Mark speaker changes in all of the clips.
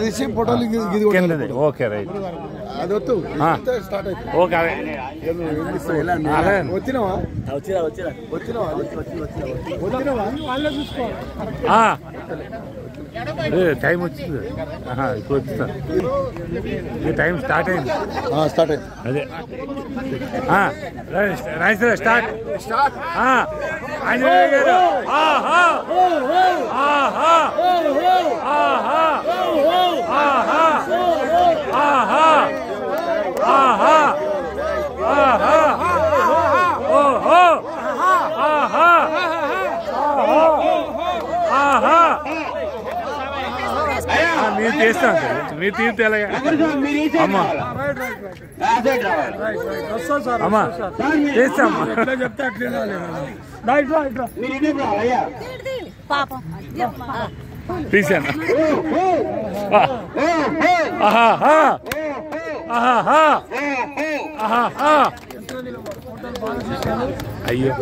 Speaker 1: తీసి ఫోటోలు
Speaker 2: okay right
Speaker 1: అది వద్దు స్టార్ట్ అయిపోయింది
Speaker 2: ఓకే
Speaker 1: వచ్చినావా
Speaker 2: టైం వచ్చింది ఇప్పుడు వచ్చింది టైం స్టార్ట్ అయింది అదే రైట్ స్టార్ట్ ఆంజనేయ గారు ఆహా ఆహా ఆహా ఆహా ఆహా ఆహా ఆహా ఓహో ఆహా ఆహా మీరు చేస్తాం సార్ మీరు తీర్తే ఎలాగా అమ్మా అమ్మా చేస్తామ్మా చెప్తే తీసాను ఆహా ఆహా ఆహా అయ్యో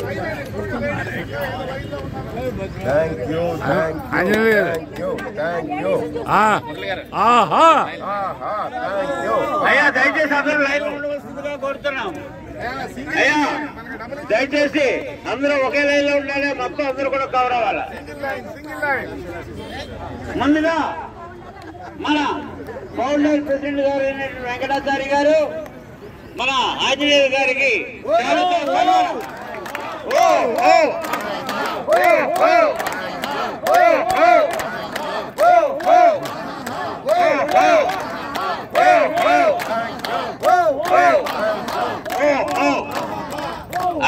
Speaker 3: అయ్యా దయచేసి అందరూ లైన్ ఉండవలసిందిగా కోరుతున్నాం. అయ్యా దయచేసి అందరూ ఒకే లైన్ లో ఉండాలి. మొత్తం అందరూ కూడా కవర్ అవ్వాలి. ముందుగా మన ఫౌండర్ ప్రెసిడెంట్ గారు అయినటువంటి వెంకటాచారి గారు మన ఆంజనేయ గారికి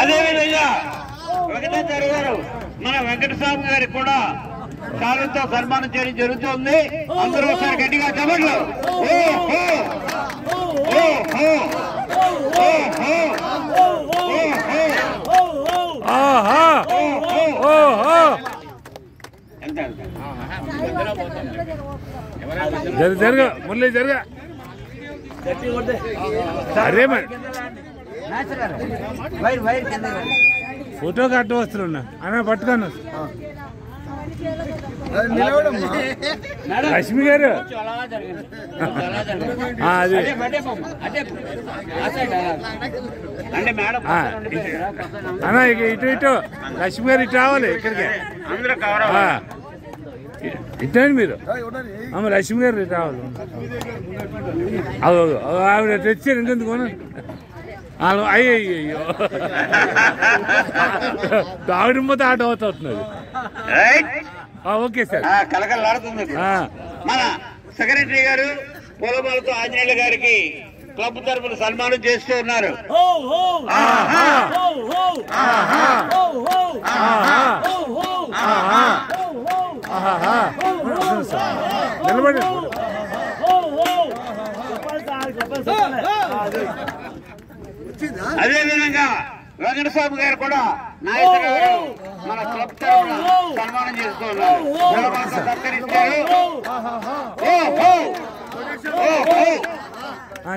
Speaker 3: అదేవిధంగా వెంకటాచారి గారు మన వెంకటస్వామి గారికి కూడా శాలుతో సన్మానం చేయడం జరుగుతుంది. అందరూ ఒకసారి గట్టిగా చెప్పండి.
Speaker 2: జరగ మురళి జరగ అరే మరి ఫోటో కట్ట వస్తున్నా అన్న పట్టుకోను లక్ష్మి గారు అది అన్న ఇటు ఇటు లక్ష్మి గారు ఇటు రావాలి ఇక్కడికి ఇట్టండి మీరు లక్ష్మి గారు ఇటు రావాలి ఆవిడ తెచ్చారు ఇంకెందుకు అయ్యో ఆవిడ పోతే ఆట అవుతున్నది. ఓకే సార్
Speaker 3: కలకలాడుతుంది. మన సెక్రటరీ గారు పొలమాలతో ఆంజనేయుల గారికి క్లబ్ తరఫున సన్మానం చేస్తూ ఉన్నారు.
Speaker 2: నిలబడి
Speaker 3: అదేవిధంగా వెంకటస్వామి గారు కూడా నాయకులు మన క్లబ్ తరఫున సన్మానం చేస్తూ ఉన్నారు.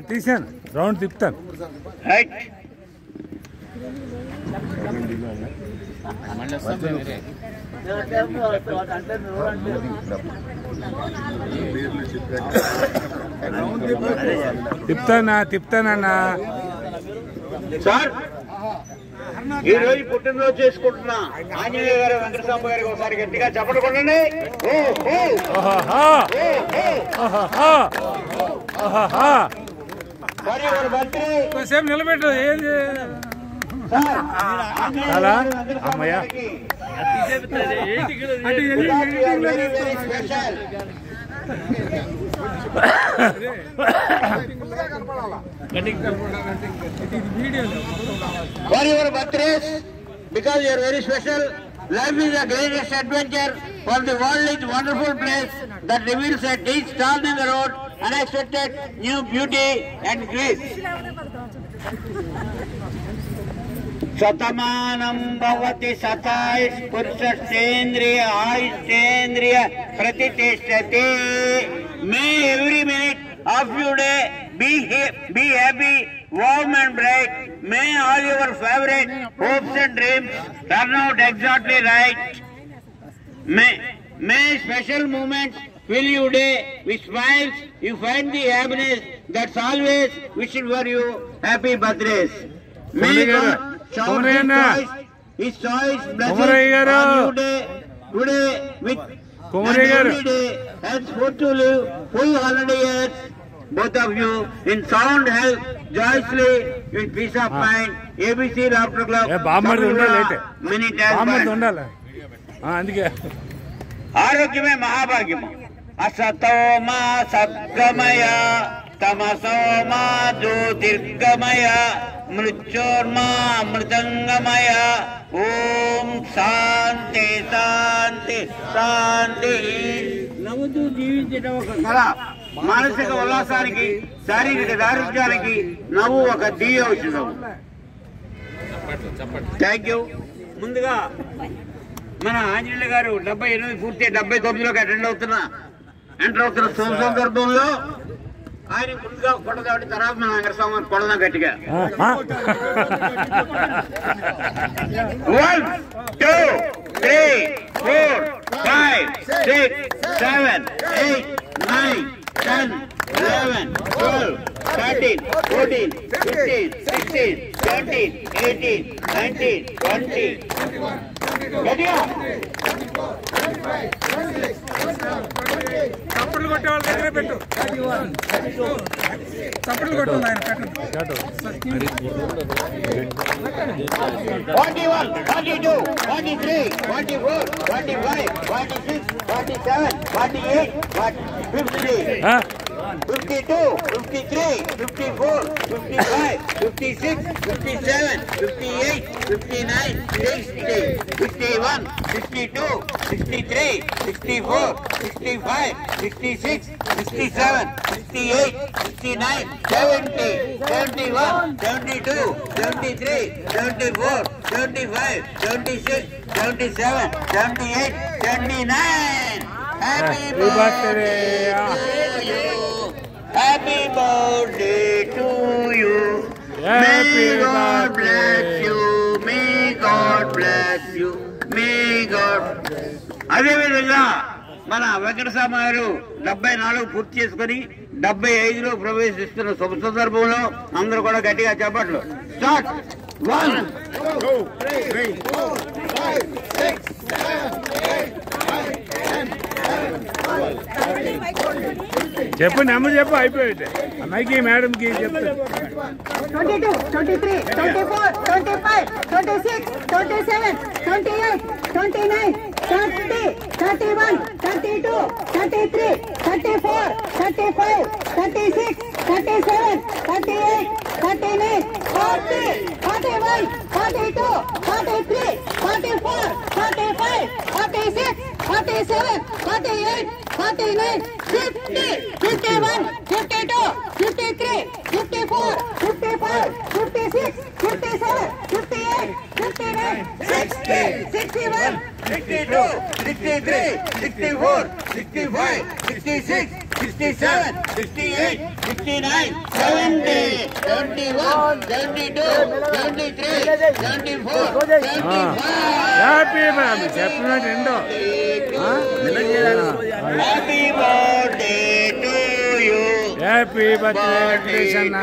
Speaker 2: తీసాను రౌండ్ తిప్పుతాను. తిప్పుతానన్నా
Speaker 3: సార్ ఈ రోజు పుట్టినరోజు చేసుకుంటున్నా ఆంజనేయ గారు వెంకటస్వామి గారికి ఒకసారి గట్టిగా చెప్పండి.
Speaker 2: సేపు నిలబెట్టు అలా అమ్మయ్య
Speaker 3: For your birthdays, because you are very special, life is the greatest adventure. For the world is a wonderful place that reveals at each turn in the road unexpected new beauty and grace. शतमानं भवति शतायुः पुरुषस्तेन्द्रिय आयुष्येन्द्रिय प्रतिष्ठते. May every minute of your day be happy, warm and bright. May all your favorite hopes and dreams turn out exactly right. May special moments fill your day with smiles. You find the happiness that's always wishing for you. Happy birthdays. May God shower His choice blessings on you today with every day henceforth to live full holiday years. Both of you in sound health, joyously, with peace of mind. ABC Laughter Club. Many times. ఆరోగ్యమే మహాభాగ్యము. అసతోమ సద్గమయ తమసోమ జ్యోతిర్గమయ మృత్యోర్మా అమృతంగమయ. ఓం శాంతి శాంతి శాంతి. నవ్వుతూ జీవించడం ఒక కళ. మానసిక ఉల్లాసానికి, శారీరక దారిద్ర్యానికి నవ్వు ఒక దివ్య ఔషధం. Thank you. ముందుగా మన ఆంజనేయులు గారు 78 పూర్తి 79లోకి ఎంటర్ అవుతున్న సందర్భంలో ఆయన ముందుగా కొడదాటి తర్వాత మన వెంకటస్వామి గారు కొడదాం గట్టిగా. 1 2 3 4 5 6 7 8 9 10 11 12 13 14 15 16 17 18 19 20
Speaker 2: చప్పట్లు కొట్టే వాళ్ళ దగ్గర పెట్టు. చప్పట్లు కొట్టు.
Speaker 3: 41, 42, 43, 44, 45, 46, 47, 48, 50, 52, 53, 54, 55, 56, 57, 58, 59, 60, 61, 62, 63, 64, 65, 66, 67, 68, 69, 70, 71, 72, 73, 74, 75, 76, 77, 78, 79. Happy birthday to you. Happy birthday to you. May God bless you. May God bless you. May God. అదేవిధంగా మన వెంకటస్వామి గారు 74 పూర్తి చేసుకుని 75లో ప్రవేశిస్తున్న శుభ సందర్భంలో అందరూ కూడా గట్టిగా చెప్పట్లు. స్టార్ట్. 1 2 3 4 5 6 7 8 9
Speaker 2: చెప్పు నెంబర్ చెప్పు. అయిపోయింది అమ్మాయికి మేడంకి చెప్తాను.
Speaker 4: 22, 23, 24, 25, 26, 27, 28, 29, 30, 31, 32, 33, 34, 35, 36, 37, 38, 39, 40, 41, 42, 43, 44, 45, 46, 47, 48, 49, 50, 51, 52, 53, 54, 55, 56, 57, 58, 59, 60, 61, 62, 63, 64, 65, 66, 67, 68, 69, 70, 71, 72, 73, 74, 75.
Speaker 2: హ్యాపీ మ్యామ్ చెప్పినట్టు రెండో.
Speaker 3: Happy birthday to you.
Speaker 2: Happy birthday వెంకటేశన్న.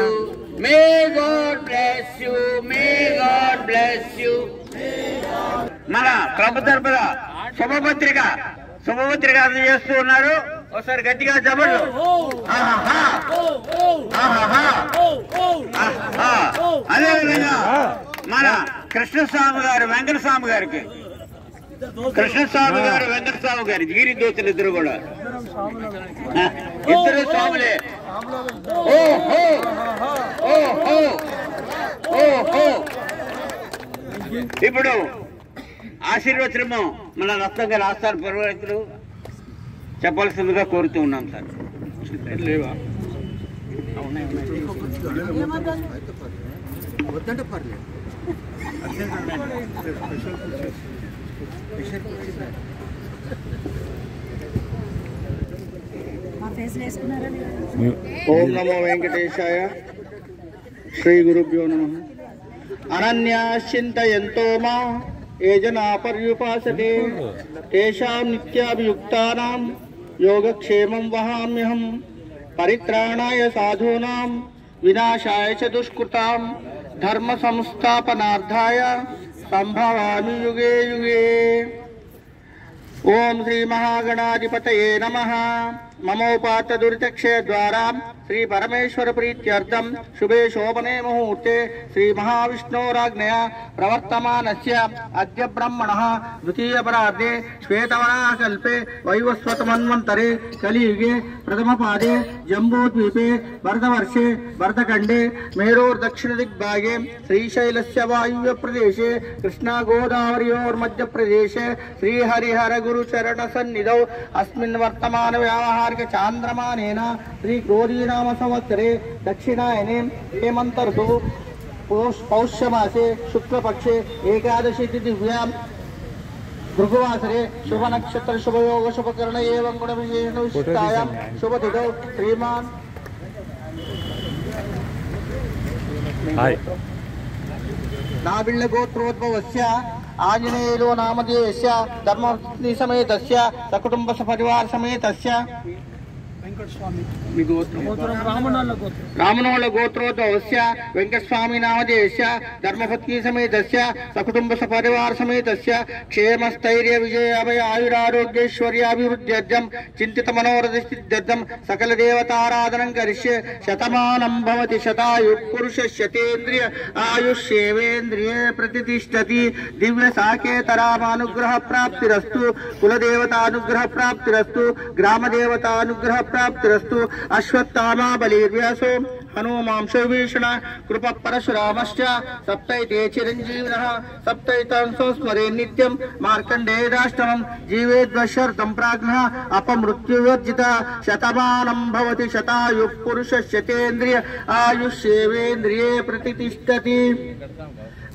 Speaker 3: May God bless you. May God bless you. మన క్లబ్ తరపున శుభపత్రిక అందజేస్తూ ఉన్నారు. ఒకసారి గట్టిగా చెప్పండి. అదేవిధంగా మన కృష్ణస్వామి గారు వెంకటస్వామి గారికి వెంకటస్వామి గారి గిరి దోతులు ఇద్దరు కూడా ఇద్దరు స్వాములే. ఓహో ఓహో ఓహో. ఇప్పుడు ఆశీర్వచనము మన రత్నం గారి ఆస్థాన పురోహితులు చెప్పాల్సిందిగా కోరుతూ ఉన్నాం సార్. లేవా?
Speaker 1: వద్దంటే పర్లేదు.
Speaker 5: ఓం నమో వెంకటేశాయ. శ్రీ గురుభ్యో నమః. అనన్యాశ్చింతయంతో మా ఏ జనా పర్యుపాసతే తేషాం నిత్యాభియుక్తానాం योगक्षेमं वहाम्यहं परित्राणाय साधूनां विनाशाय च दुष्कृतां धर्म संस्थापनार्थाय संभवामि युगे युगे। ओम श्री महागणाधिपतये नमः। ममोपात दुरितक्षय द्वारा श्री परमेश्वर प्रीत्यर्थम शुभे शोभने मुहूर्ते श्री महाविष्णोराज्ञया प्रवर्तमानस्य अद्य ब्रह्मणः द्वितीय परार्धे श्वेतवराहकल्पे वैवस्वतमन्वन्तरे कलियुगे प्रथमपादे जम्बूद्वीपे भरतवर्षे भरतखण्डे मेरोर्दक्षिणदिग्भागे श्रीशैलस्य वायुव्य प्रदेशे कृष्णा गोदावर्योर्मध्यप्रदेशे श्रीहरिहर गुरुचरणसन्निधौ अस्मिन् वर्तमान व्यावहारिक चान्द्रमानेन श्री क्रोधीनाम संवत्सरे दक्षिणायने हेमंत ऋतुः पौष्यमासे शुक्लपक्षे एकादशी तिथिभ्यां भृगुवासरे शुभ नक्षत्र शुभयोग शुभकर्ण एवं गुणविशेषविशिष्टायां शुभतिथौ श्रीमान् नाबिल्ल गोत्रोद्भवस्य आंजनेयो नामधेयस्य धर्मपत्नी समेतस्य सकुटुंब सपरिवार समेतस्य रामनोळ गोत्रोद्भवस्य वेंकटस्वामी नामधेयस्य धर्मपत्नी समेतस्य सकुटुंब सपरिवार समेतस्य क्षेमस्थैर्य विजय अभय आयुरारोग्यैश्वर्याभिवृद्ध्यर्थं चिंतित मनोरथसिद्ध्यर्थं सकल देवताराधनं करिष्ये। शतमानं भवति शतायुः पुरुषः शतेन्द्रिय आयुष्येवेन्द्रिये प्रतिष्ठति। दिव्य साकेतरामानुग्रह प्राप्तिरस्तु। कुलदेवतानुग्रह प्राप्तिरस्तु। ग्रामदेवतानुग्रह प्राप्तिरस्तु। अश्वत्थामा बलिर्व्यासो हनुमांशो विभीषण कृप परशुरामश्च सप्तैते चिरंजीविनः सप्तैतांसो स्मरे नित्यं मार्कण्डेयाष्टमं जीवेद्वर्षं प्राज्ञः अपमृत्युवर्जिता। शतमानं भवति शतायुः पुरुषः शतेन्द्रिय आयुष्येवेन्द्रिये प्रतिष्ठति।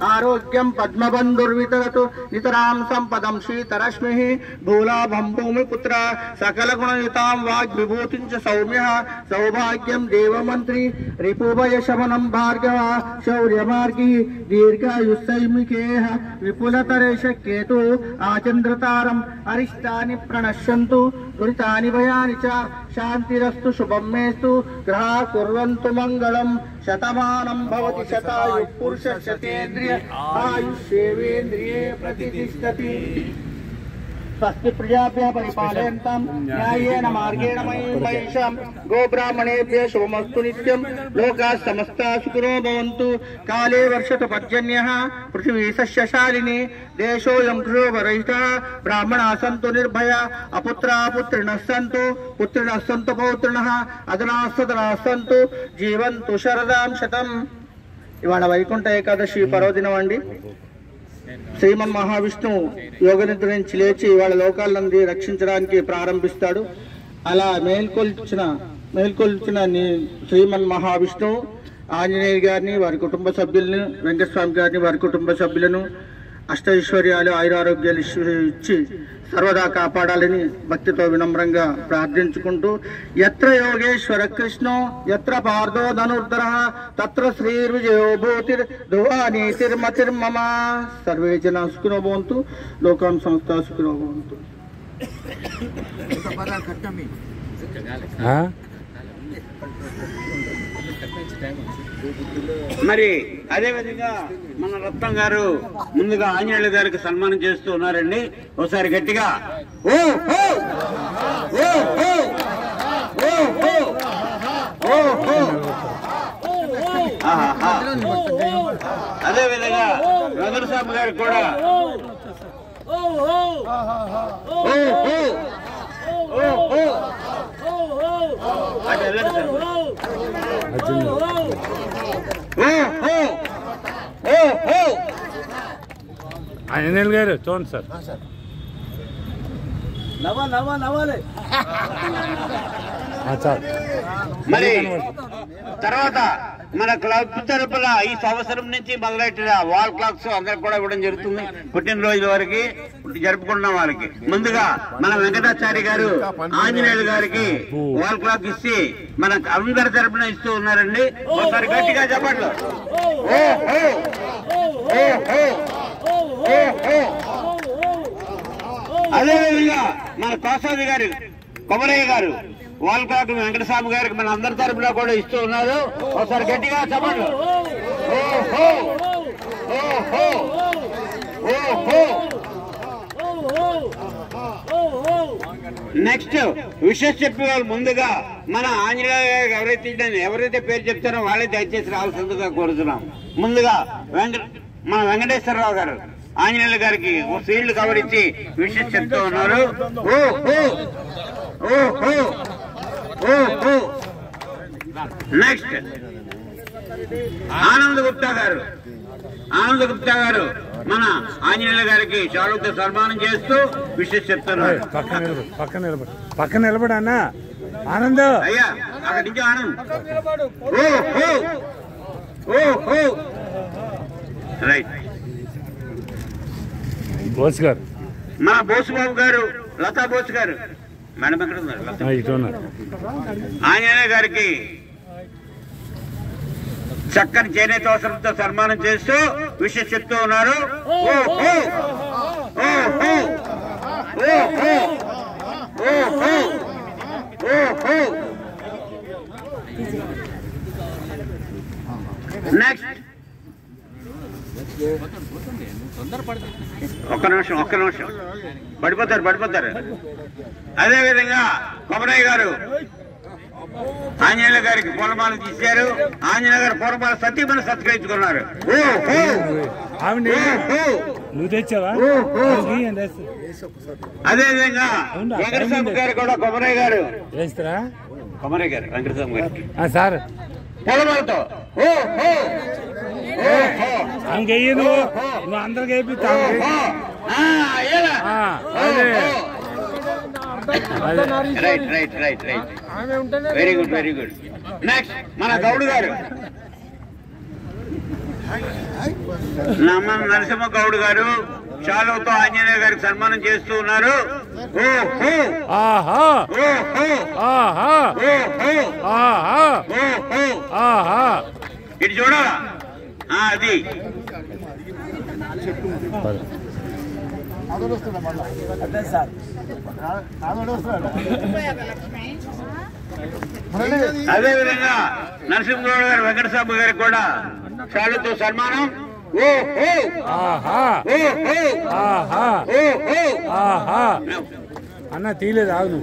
Speaker 5: आरोग्यं पद्मबन्धुर्वितरतु नितरां सम्पदं शीतरश्मिः भूलाभं भूमिपुत्र सकलगुणयुतां वाग्विभूतिं च सौम्यः सौभाग्यं देवमन्त्री रिपुभयशमनं भार्गव शौर्यमार्गी दीर्घायुस्सैमिकेः विपुलतरेशकेतु आचन्द्रतारम् अरिष्टानि प्रणश्यन्तु दुरितानि भयानि च शान्तिरस्तु शुभं मेस्तु ग्रहा कुर्वन्तु मङ्गलम्। शतमानं भवति शतायुः पुरुषः शतेन्द्रिय आयुष्येवेन्द्रिये प्रतिष्ठति। स्वस्ति प्रजाभ्यः परिपालयन्तां न्यायेन मार्गेण महिषां गोब्राह्मणेभ्यः शुभमस्तु नित्यं लोकाः समस्ताः सुखिनो भवन्तु। काले वर्षतु पर्जन्यः पृथिवी सस्यशालिनी देशोऽयं क्षोभरहितः ब्राह्मणाः सन्तु निर्भया अपुत्राः पुत्रिणः सन्तु पुत्रिणः सन्तु पौत्रिणः अधनाः सधनाः सन्तु जीवन्तु शरदां शतम्। ఇవాళ వైకుంఠ ఏకాదశి పర్వదినం అండి। శ్రీమన్ మహావిష్ణువు యోగనిద్ర నుంచి లేచి ఇవాళ లోకాలందరి రక్షించడానికి ప్రారంభిస్తాడు। అలా మేల్కొల్చిన శ్రీమన్ మహావిష్ణువు ఆంజనేయ గారిని వారి కుటుంబ సభ్యులను వెంకటస్వామి గారిని వారి కుటుంబ సభ్యులను అష్టైశ్వర్యాలు ఆయురారోగ్యాలు ఇచ్చి సర్వదా కాపాడాలని భక్తితో వినమ్రంగా ప్రార్థించుకుంటూ యత్ర యోగేశ్వర కృష్ణో యత్ర పార్థో ధనుర్ధరః తత్ర శ్రీర్విజయో భూతిర్ ధ్రువానీతిర్మతిర్మమ సర్వే జనా సుఖినో భవంతు లోకాం సమస్తా సుఖినో భవంతు।
Speaker 3: మరి అదే విధంగా మన రత్నం గారు ముందుగా ఆంజనేయులు గారికి సన్మానం చేస్తూ ఉన్నారండి। ఒకసారి గట్టిగా ఓ హో ఓ హో ఓ హో ఓ హో। అదే విధంగా రఘుసాబు గారికి కూడా ఓ హో ఓ హో ఓ హో అదే
Speaker 2: ఆంజనేయులు గారు చూడండి సార్।
Speaker 3: మరి తర్వాత మన క్లబ్ తరపున ఈ సంవత్సరం నుంచి మొదలెట్టిన వాల్ క్లాక్స్ అందరికి కూడా ఇవ్వడం జరుగుతుంది। పుట్టినరోజు వారికి జరుపుకున్న వారికి ముందుగా మన వెంకటాచారి గారు ఆంజనేయులు గారికి వాల్ క్లాక్ ఇచ్చి మన అందరి తరపున ఇస్తూ ఉన్నారండి। ఒకసారి గట్టిగా చెప్పండి ఓ హో ఓ హో ఓ హో। అదేవిధంగా మన కోసాది గారు కొమరయ్య గారు వాల్కాకు వెంకటస్వామి గారికి మన అందరి తరపున కూడా ఇస్తూ ఉన్నారు. ఒకసారి గట్టిగా చెప్పండి. ఓహో ఓహో ఓహో. నెక్స్ట్ విషయం చెప్పే వాళ్ళు ముందుగా మన ఆంజనేయ గారు ఎవరైతే పేరు చెప్తారో వాళ్ళే దయచేసి రావాల్సిందిగా కోరుతున్నాం. ముందుగా మన వెంకటేశ్వరరావు గారు ఆంజనేయుల గారికి ఓ ఫీల్డ్ కవర్ ఇచ్చి విషయం చెప్తూ ఉన్నారు. నెక్స్ట్ ఆనంద్ గుప్తా గారు మన ఆంజనేయుల గారికి షాలుతో సన్మానం చేస్తూ విషయం చెప్తున్నారు.
Speaker 2: పక్కన నిలబడన్నా ఆనంద్
Speaker 3: అయ్యా అక్కడి నుంచి ఆనంద్. రైట్.
Speaker 2: బోస్ గారు
Speaker 3: మన బోసుబాబు గారు లతా బోస్ గారు మేడం ఎక్కడ ఉన్నారు? ఆంజనేయ గారికి చక్కని చేనేత అవసరంతో సన్మానం చేస్తూ విషయం చెప్తూ ఉన్నారు. నెక్స్ట్ ఒక్క నిమిషం పడిపోతారు. అదేవిధంగా కొమరయ్య గారు ఆంజనేయుల గారికి పూలమాల తీశారు. ఆంజనేయ గారు పూలమాల సతీమణి సత్కరించుకున్నారు.
Speaker 2: నువ్వు తెచ్చావా?
Speaker 3: అదేవిధంగా వెంకటస్వామి గారు కూడా కొమరయ్య గారు
Speaker 2: వేస్తారా?
Speaker 3: కొమరయ్య గారు వెంకటస్వామి గారు
Speaker 2: సార్
Speaker 3: పూలమాలతో
Speaker 2: అంకెయ్యి నువ్వు అందరికి వేపిస్తావు.
Speaker 3: రైట్. Very good. నెక్స్ట్ మన గౌడ్ గారు నరసింహ గౌడ్ గారు షాలుతో ఆంజనేయ గారికి సన్మానం చేస్తూ ఉన్నారు. ఇటు చూడాలా? అది అదేవిధంగా నరసింహగౌడ్ గారు వెంకటస్వామి గారికి కూడా షాలుతో సన్మానం.
Speaker 2: అన్న తీయలేదు, ఆగు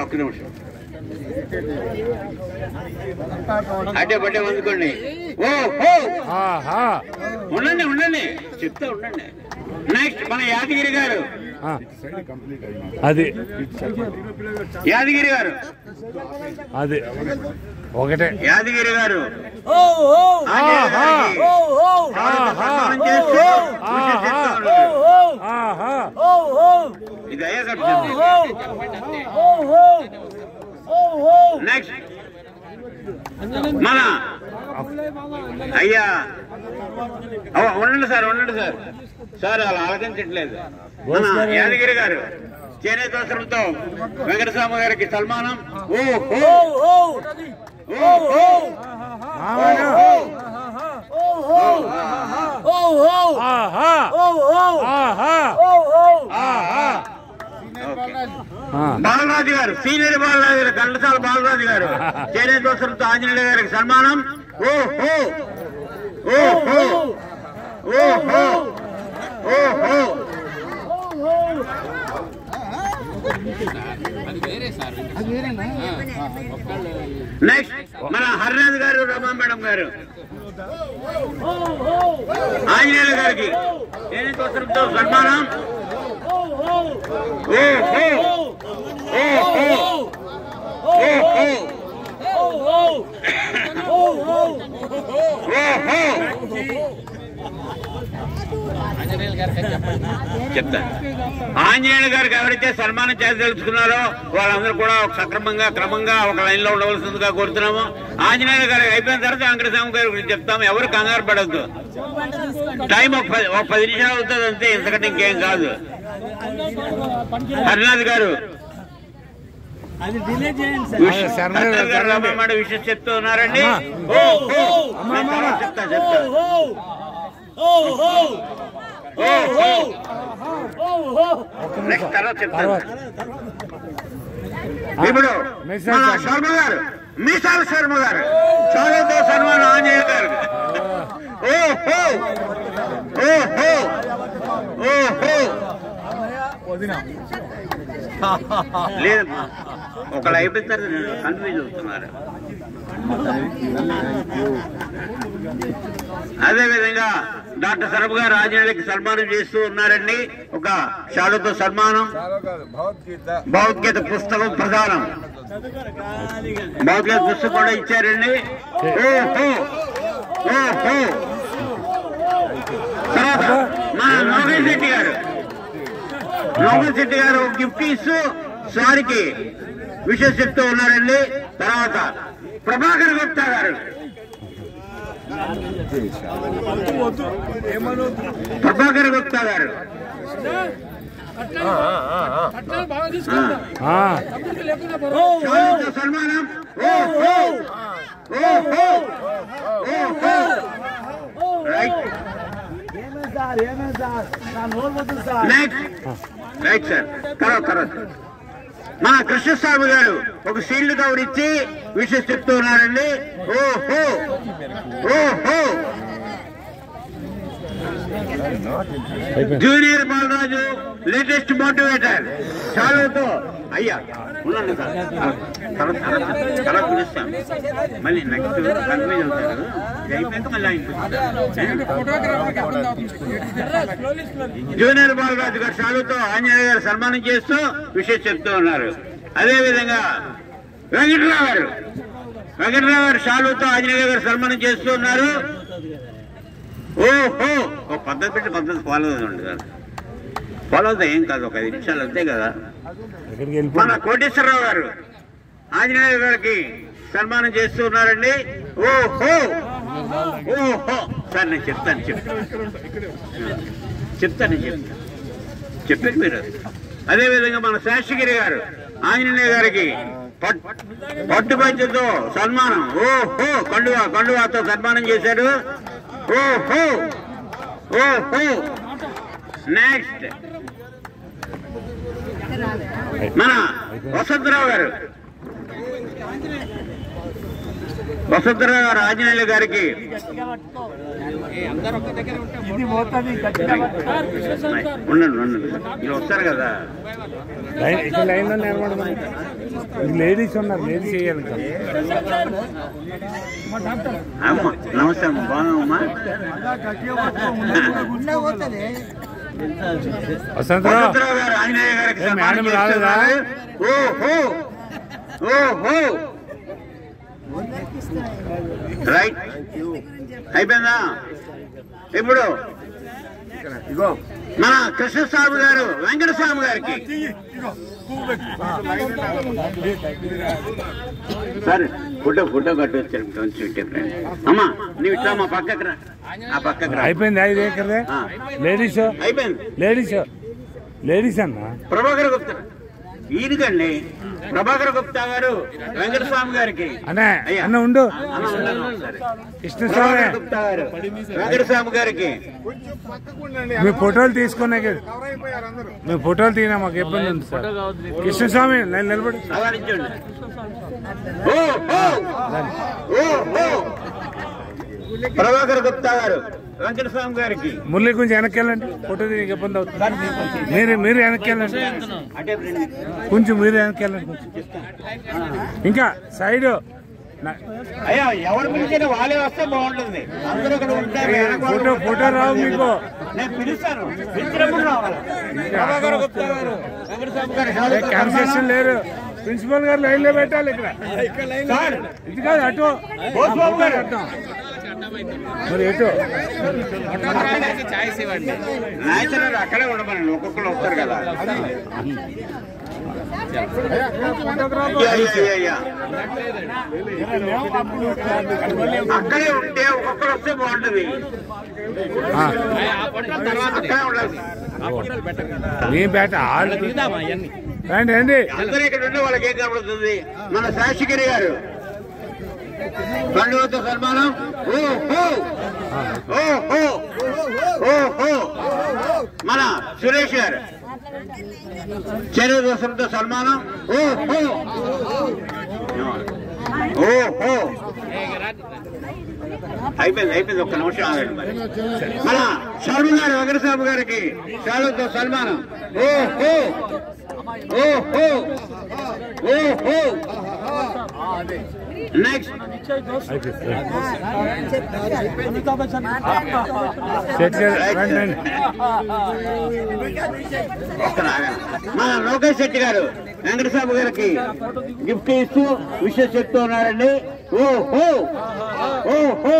Speaker 3: ఒక్క నిమిషం అడ్డే పడ్డే అందుకోండి. ఉండండి చెప్తా ఉండండి. నెక్స్ట్ మన యాదగిరి గారు
Speaker 2: అది ఒకటే
Speaker 3: యాదగిరి గారు ఇది అయ్యా కట్టింది. నెక్స్ట్ మన అయ్యా ఉండండి సార్ అలా ఆలోచించట్లేదు. మన యాదగిరి గారు చేనేత వస్త్రంతో వెంకటస్వామి గారికి సన్మానం. బాలరాజు గారు సీనియర్ బాలరాజు గారు గంటసాల బాలరాజు గారు చేనేత వస్త్రంతో ఆంజనేయ గారికి సన్మానం. నెక్స్ట్ మన హరినాథ్ గారు రమా మేడం గారు ఆంజనేయుల గారికి చేనేత వస్త్రంతో సన్మానం. చెప్తా ఆంజనేయుల గారికి ఎవరైతే సన్మానం చేసి తెలుసుకున్నారో వాళ్ళందరూ కూడా క్రమంగా ఒక లైన్ లో ఉండవలసిందిగా కోరుతున్నాము. ఆంజనేయుల గారికి అయిపోయిన తర్వాత వెంకటస్వామి గారి గురించి చెప్తాము. ఎవరు కంగారు పడద్దు. టైం ఒక 10 నిమిషాలు అవుతుంది అంతే, ఇంతకంటే ఇంకేం కాదు. హరినాథ్ గారు విషయం చెప్తూ ఉన్నారండి. చెప్తా నెక్స్ట్ తర్వాత చెప్తాను. ఇప్పుడు మన శర్మ గారు మీసాల శర్మ గారు చాలాతో సన్మానం ఆంజనేయ గారు. ఓహో ఓహో ఓహో లేదు ఒకళ్ళు అయిపోతారు కన్ఫ్యూజ్ అవుతున్నారు. అదేవిధంగా డాక్టర్ శర్మ గారు ఆంజనేయులకి సన్మానం చేస్తూ ఉన్నారండి. ఒక షాలుతో సన్మానం, భగవద్గీత పుస్తకం ప్రధానం, భగవద్గీత పుస్తకం కూడా ఇచ్చారండి. ఓహో ఓహో తర్వాత మన లోకేష్ శెట్టి గారు, లోకేష్ శెట్టి గారు గిఫ్ట్ ఇస్తూ సారికి విషయం చెప్తూ ఉన్నారండి. తర్వాత ప్రభాకర్ గుప్తా గారు, ప్రభాకర్ గుప్తా గారు సన్మానం. Right sir. తర్వాత మన కృష్ణస్వామి గారు ఒక షీల్డ్ కవర్ ఇచ్చి విషయం చెప్తూ ఉన్నారండి. ఓహో ఓహో జూనియర్ బాలరాజు లేటెస్ట్ మోటివేటర్ చాలుతో అయ్యా ఉన్నాను సార్. తర్వాత పిలుస్తాను మళ్ళీ నెక్స్ట్ కన్ఫ్యూజ్ అవుతారు. అయిపోయాక మళ్ళీ జూనియర్ బాలరాజు గారు చాలుతో ఆంజనేయ గారు సన్మానం చేస్తూ విషయం చెప్తూ ఉన్నారు. అదేవిధంగా వెంకటరావు గారు షాలుతో ఆంజనేయ గారు సన్మానం చేస్తూ ఉన్నారు. ఓహో ఒక పద్ధతి పెట్టి పద్ధతి ఫాలో అవుతుంది కదా, ఫాలో అవుతా ఏం కాదు, ఒక 5 నిమిషాలు అంతే కదా. మన కోటేశ్వరరావు గారు ఆంజనేయ గారికి సన్మానం చేస్తూ ఉన్నారండి. ఓహో ఓహో సార్ నేను చెప్తాను చెప్పేది మీరు. అదేవిధంగా మన శాస్త్రిగిరి గారు ఆంజనేయ గారికి పట్టు పంచుతో సన్మానం. ఓహో కండువాతో సన్మానం చేశారు. ఓహో ఓహో నెక్స్ట్ మన వసంతరావు గారు ఆంజనేయులు గారికి ఉండండి మీరు వస్తారు కదా.
Speaker 2: లైన్లో నిలబడమని లేడీస్ ఉన్నారు, లేడీస్ చేయాలి.
Speaker 3: అమ్మా నమస్తే అమ్మా, బాగున్నామమ్మా. వసంతరావు గారు ఆంజనేయ గారికి
Speaker 2: మేడం రాలేదా?
Speaker 3: ఓహో ఓహో రైట్ అయిపోయిందా? ఇప్పుడు మన కృష్ణస్వామి గారు వెంకటస్వామి గారికి సరే ఫోటో కట్టి వచ్చారు. అమ్మా నువ్వు ఇట్లా మా పక్కకు రా, ఆ పక్కకు రా.
Speaker 2: అయిపోయింది. లేడీస్ అయిపోయింది. లేడీస్ అన్న
Speaker 3: ప్రభాకర్ గుప్తా ఈయనకండి. ప్రభాకర్ గుప్తా గారు వెంకటస్వామి గారికి
Speaker 2: అన్న ఉండు. కృష్ణస్వామి
Speaker 3: గుప్తా గారు వెంకటస్వామి గారికి
Speaker 2: మీ ఫోటోలు తీసుకునే, మీ ఫోటోలు తీనా మాకు ఇబ్బంది ఉంది సార్. కృష్ణస్వామి నేను నిలబడి
Speaker 3: ప్రభాకర్ గుప్తా గారు వెంకటస్వామి గారికి
Speaker 2: మురళి కొంచెం వెనక్కి వెళ్ళండి, ఫోటో తీయడానికి ఇబ్బంది అవుతుంది. మీరు వెనక్కి వెళ్ళండి, కొంచెం మీరు వెనక్కి వెళ్ళండి. ఇంకా సైడ్
Speaker 3: అయ్యా ఎవరు పిలిచినా వాళ్ళే వస్తే బాగుంటుంది. అందరూ ఇక్కడ ఉంటారు.
Speaker 2: ఫోటో రావు మీకు,
Speaker 3: నేను పిలుస్తాను, పిలిచినప్పుడు రావాలి. ప్రభాకర్ గుప్తా గారు వెంకటస్వామి గారు
Speaker 2: కన్సెషన్ లేరు. ప్రిన్సిపల్ గారు లైన్ లో పెట్టాలి. ఇక్కడ ఇది కాదు, అటు అటు మరి ఎటు
Speaker 3: న్యాచురల్ అక్కడే ఉండమని ఒక్కొక్కరు వస్తారు కదా. అక్కడే ఉంటే ఒక్కొక్కరు వస్తే బాగుంటుంది.
Speaker 2: రండి.
Speaker 3: అందరూ ఇక్కడ ఉంటే వాళ్ళకి ఏం కనబడుతుంది. మన శాస్త్రిగిరి గారు పండుగతో సన్మానం. మన సురేష్ గారు చెరువు దోసంతో సన్మానం. ఓ హో ఓ హో అయిపోయింది. ఒక్క నిమిషం ఆగండి. మరి మన శర్మ గారు వెంకటస్వామి గారికి శాలుతో సన్మానం. ఓ హో ఓ హో ఓ హో. నెక్స్ట్ మన లోకేష్ శెట్టి గారు వెంకటస్వామి గారికి గిఫ్ట్ ఇస్తూ విషయం చెప్తూ ఉన్నారండి. ఓ హో ఓ హో.